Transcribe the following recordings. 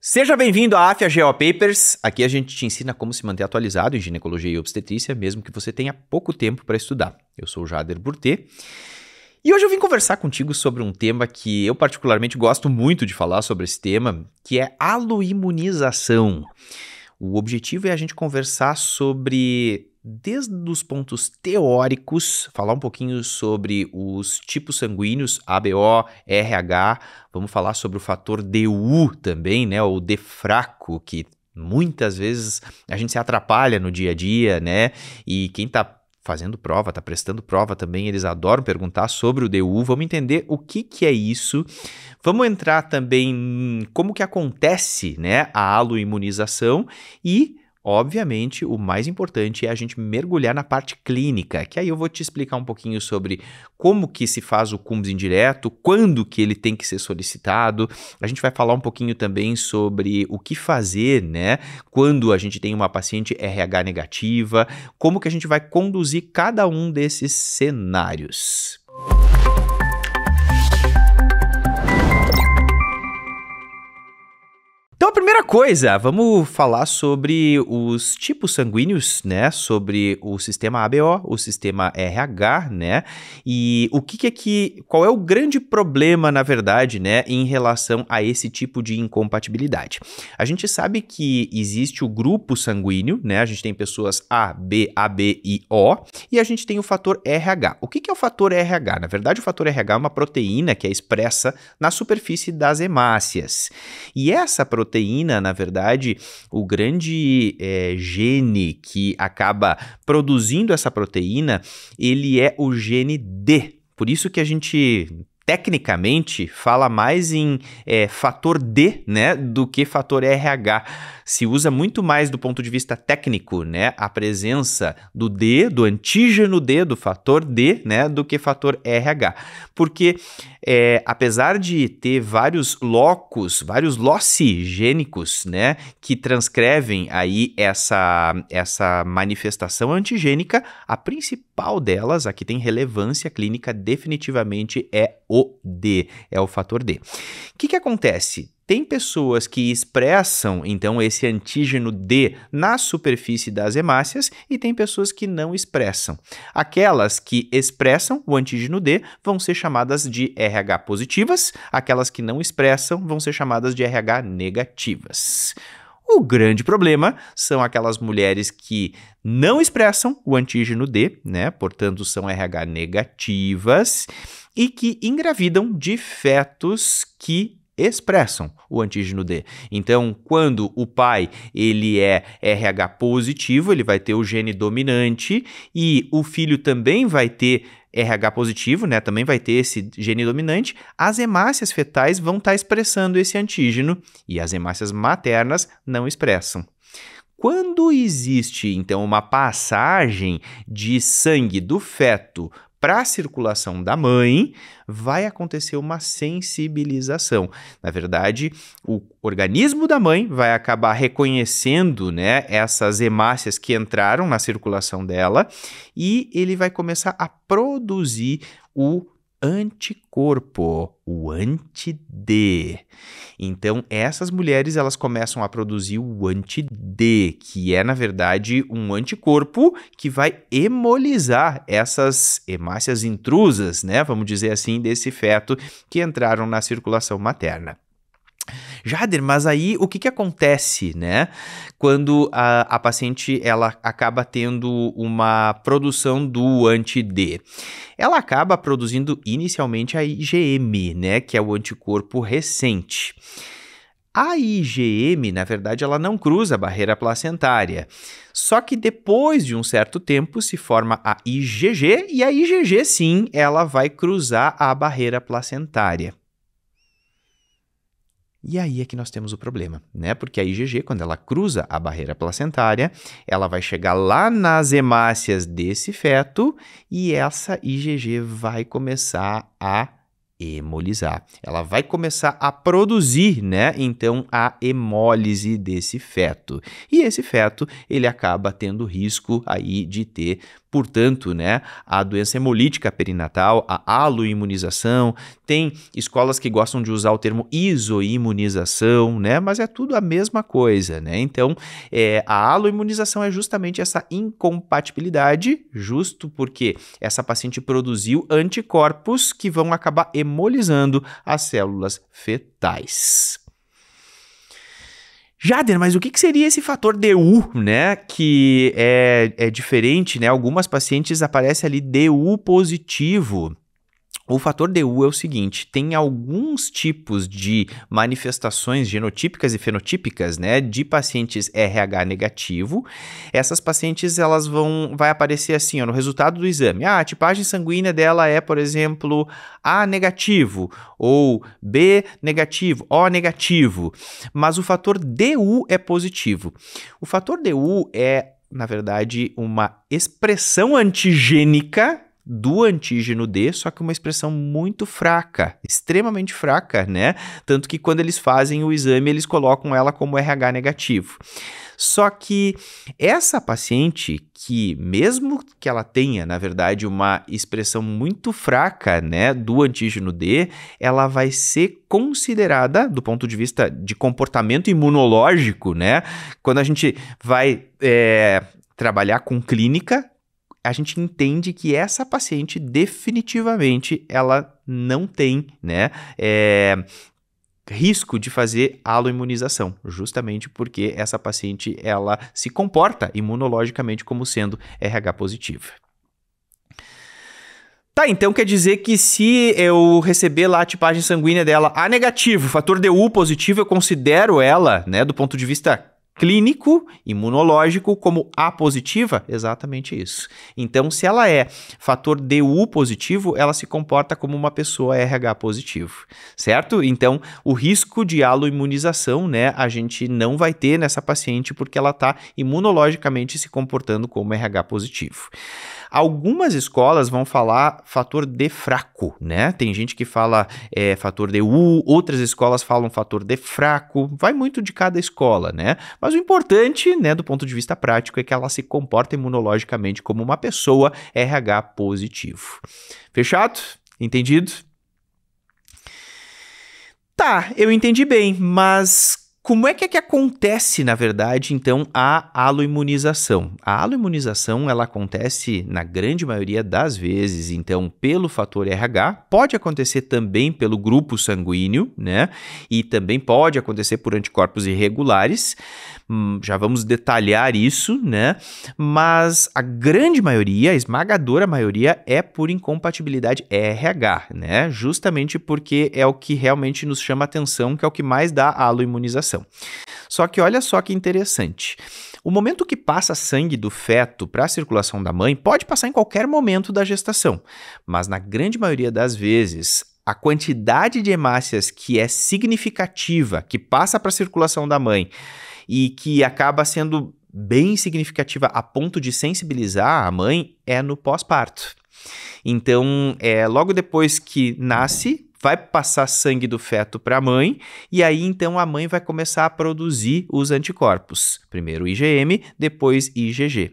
Seja bem-vindo à AFIA GO Papers. Aqui a gente te ensina como se manter atualizado em ginecologia e obstetrícia, mesmo que você tenha pouco tempo para estudar. Eu sou o Jader Burtê. E hoje eu vim conversar contigo sobre um tema que eu particularmente gosto muito de falar sobre esse tema, que é aloimunização. O objetivo é a gente conversar sobre, desde os pontos teóricos, falar um pouquinho sobre os tipos sanguíneos, ABO, RH, vamos falar sobre o fator DU também, né, ou D fraco, que muitas vezes a gente se atrapalha no dia a dia, né, e quem está fazendo prova, está prestando prova também, eles adoram perguntar sobre o DU, vamos entender o que é isso, vamos entrar também em como que acontece, né, a aloimunização e, obviamente, o mais importante é a gente mergulhar na parte clínica, que aí eu vou te explicar um pouquinho sobre como que se faz o CUMS indireto, quando que ele tem que ser solicitado, a gente vai falar um pouquinho também sobre o que fazer, né, quando a gente tem uma paciente RH negativa, como que a gente vai conduzir cada um desses cenários. Então, a primeira coisa, vamos falar sobre os tipos sanguíneos, né, sobre o sistema ABO, o sistema RH, né, e o qual é o grande problema, na verdade, né, em relação a esse tipo de incompatibilidade. A gente sabe que existe o grupo sanguíneo, né, a gente tem pessoas A, B, AB e O, e a gente tem o fator RH. O que é o fator RH? Na verdade, o fator RH é uma proteína que é expressa na superfície das hemácias, e essa proteína, na verdade, o grande gene que acaba produzindo essa proteína, ele é o gene D. Por isso que a gente, tecnicamente, fala mais em fator D, né, do que fator RH. Se usa muito mais do ponto de vista técnico, né, a presença do D, do antígeno D, do fator D, né, do que fator RH. Porque apesar de ter vários locos, vários loci gênicos, né, que transcrevem aí essa manifestação antigênica, a principal delas, a que tem relevância clínica, definitivamente é o D, é o fator D. O que acontece? Tem pessoas que expressam, então, esse antígeno D na superfície das hemácias e tem pessoas que não expressam. Aquelas que expressam o antígeno D vão ser chamadas de RH positivas, aquelas que não expressam vão ser chamadas de RH negativas. O grande problema são aquelas mulheres que não expressam o antígeno D, né? Portanto, são RH negativas e que engravidam de fetos que expressam o antígeno D. Então, quando o pai ele é RH positivo, ele vai ter o gene dominante e o filho também vai ter RH positivo, né? Também vai ter esse gene dominante. As hemácias fetais vão estar expressando esse antígeno e as hemácias maternas não expressam. Quando existe, então, uma passagem de sangue do feto para a circulação da mãe, vai acontecer uma sensibilização. Na verdade, o organismo da mãe vai acabar reconhecendo, né, essas hemácias que entraram na circulação dela e ele vai começar a produzir o anticorpo, o anti-D. Então, essas mulheres, elas começam a produzir o anti-D, que é, na verdade, um anticorpo que vai hemolizar essas hemácias intrusas, né, vamos dizer assim, desse feto que entraram na circulação materna. Jader, mas aí o que acontece, né, quando a paciente ela acaba tendo uma produção do anti-D? Ela acaba produzindo inicialmente a IgM, né, que é o anticorpo recente. A IgM, na verdade, ela não cruza a barreira placentária. Só que depois de um certo tempo se forma a IgG e a IgG, sim, ela vai cruzar a barreira placentária. E aí é que nós temos o problema, né? Porque a IgG, quando ela cruza a barreira placentária, ela vai chegar lá nas hemácias desse feto e essa IgG vai começar a hemolizar. Ela vai começar a produzir, né, então a hemólise desse feto. E esse feto, ele acaba tendo risco aí de ter, portanto, né, a doença hemolítica perinatal, a aloimunização. Tem escolas que gostam de usar o termo isoimunização, né, mas é tudo a mesma coisa, né? Então, a aloimunização é justamente essa incompatibilidade, justo porque essa paciente produziu anticorpos que vão acabar hemolizando as células fetais. Jader, mas o que seria esse fator DU, né, que é diferente, né, algumas pacientes aparece ali DU positivo. O fator DU é o seguinte, tem alguns tipos de manifestações genotípicas e fenotípicas, né, de pacientes RH negativo. Essas pacientes, vai aparecer assim, ó, no resultado do exame. A tipagem sanguínea dela é, por exemplo, A negativo, ou B negativo, O negativo. Mas o fator DU é positivo. O fator DU é, na verdade, uma expressão antigênica do antígeno D, só que uma expressão muito fraca, extremamente fraca, né? Tanto que quando eles fazem o exame, eles colocam ela como RH negativo. Só que essa paciente, que mesmo que ela tenha, na verdade, uma expressão muito fraca, né, do antígeno D, ela vai ser considerada, do ponto de vista de comportamento imunológico, né? Quando a gente vai trabalhar com clínica, a gente entende que essa paciente definitivamente ela não tem, né, risco de fazer aloimunização, justamente porque essa paciente ela se comporta imunologicamente como sendo RH positiva. Tá, então quer dizer que se eu receber lá a tipagem sanguínea dela A negativo, fator DU positivo, eu considero ela, né, do ponto de vista clínico, imunológico, como A positiva? Exatamente isso. Então, se ela é fator DU positivo, ela se comporta como uma pessoa RH positivo, certo? Então, o risco de aloimunização, né, a gente não vai ter nessa paciente porque ela está imunologicamente se comportando como RH positivo. Algumas escolas vão falar fator D fraco, né? Tem gente que fala fator DU, outras escolas falam fator D fraco, vai muito de cada escola, né? Mas o importante, né, do ponto de vista prático, é que ela se comporta imunologicamente como uma pessoa RH positivo. Fechado? Entendido? Tá, eu entendi bem, mas como é que acontece, na verdade, então, a aloimunização? A aloimunização, ela acontece na grande maioria das vezes, então, pelo fator RH, pode acontecer também pelo grupo sanguíneo, né? E também pode acontecer por anticorpos irregulares, já vamos detalhar isso, né? Mas a grande maioria, a esmagadora maioria, é por incompatibilidade RH, né? Justamente porque é o que realmente nos chama atenção, que é o que mais dá a aloimunização. Só que olha só que interessante. O momento que passa sangue do feto para a circulação da mãe pode passar em qualquer momento da gestação, mas na grande maioria das vezes, a quantidade de hemácias que é significativa, que passa para a circulação da mãe e que acaba sendo bem significativa a ponto de sensibilizar a mãe, é no pós-parto. Então, logo depois que nasce, vai passar sangue do feto para a mãe, e aí então a mãe vai começar a produzir os anticorpos. Primeiro IgM, depois IgG.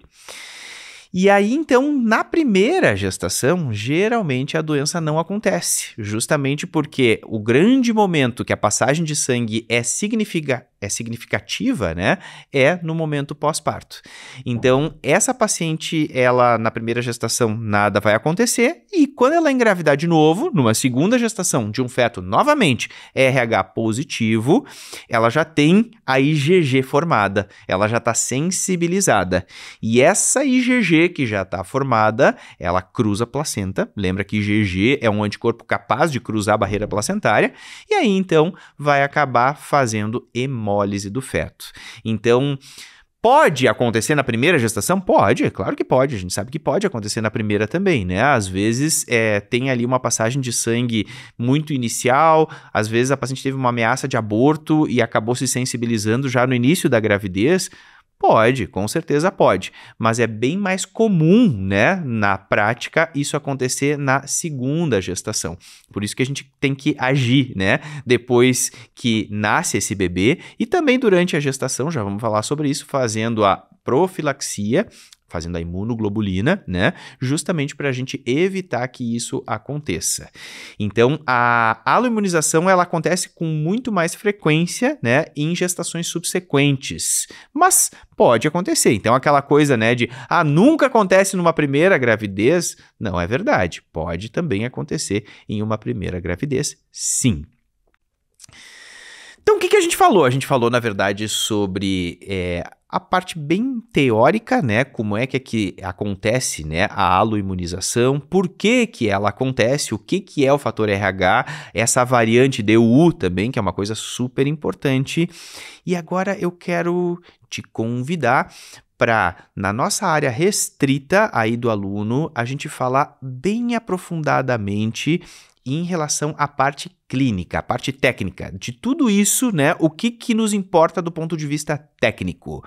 E aí, então, na primeira gestação, geralmente a doença não acontece, justamente porque o grande momento que a passagem de sangue é significativa, né, é no momento pós-parto. Então, essa paciente, ela, na primeira gestação, nada vai acontecer, e quando ela engravidar de novo, numa segunda gestação de um feto, novamente, RH positivo, ela já tem a IgG formada, ela já está sensibilizada. E essa IgG que já está formada, ela cruza a placenta. Lembra que IgG é um anticorpo capaz de cruzar a barreira placentária, e aí, então, vai acabar fazendo hemólise do feto. Então, pode acontecer na primeira gestação? Pode, é claro que pode, a gente sabe que pode acontecer na primeira também, né? Às vezes tem ali uma passagem de sangue muito inicial, às vezes a paciente teve uma ameaça de aborto e acabou se sensibilizando já no início da gravidez. Pode, com certeza pode, mas é bem mais comum, né, na prática, isso acontecer na segunda gestação. Por isso que a gente tem que agir, né, depois que nasce esse bebê e também durante a gestação, já vamos falar sobre isso, fazendo a profilaxia, fazendo a imunoglobulina, né? Justamente para a gente evitar que isso aconteça. Então, a aloimunização ela acontece com muito mais frequência, né, em gestações subsequentes, mas pode acontecer. Então, aquela coisa, né, de nunca acontece numa primeira gravidez, não é verdade. Pode também acontecer em uma primeira gravidez, sim. Então, o que a gente falou? A gente falou, na verdade, sobre a parte bem teórica, né? Como é que acontece, né, a aloimunização, por que ela acontece, o que é o fator RH, essa variante DU também, que é uma coisa super importante. E agora eu quero te convidar para, na nossa área restrita aí do aluno, a gente falar bem aprofundadamente em relação à parte clínica, a parte técnica, de tudo isso, né, o que nos importa do ponto de vista técnico.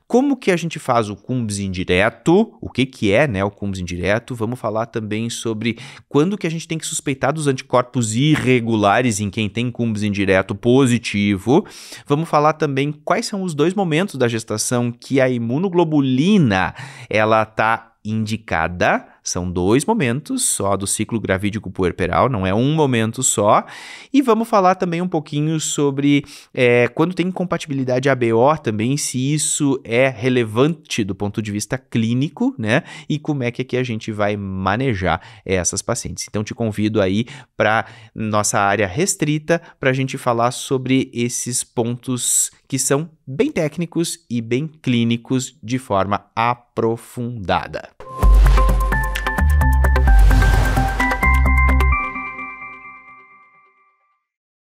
Como que a gente faz o CUMBS indireto, o que é, né, o CUMBS indireto, vamos falar também sobre quando que a gente tem que suspeitar dos anticorpos irregulares em quem tem CUMBS indireto positivo, vamos falar também quais são os 2 momentos da gestação que a imunoglobulina, ela tá indicada, são 2 momentos só do ciclo gravídico puerperal, não é um momento só, e vamos falar também um pouquinho sobre quando tem incompatibilidade ABO também, se isso é relevante do ponto de vista clínico, né, e como é que a gente vai manejar essas pacientes. Então te convido aí para nossa área restrita para a gente falar sobre esses pontos que são bem técnicos e bem clínicos de forma aprofundada.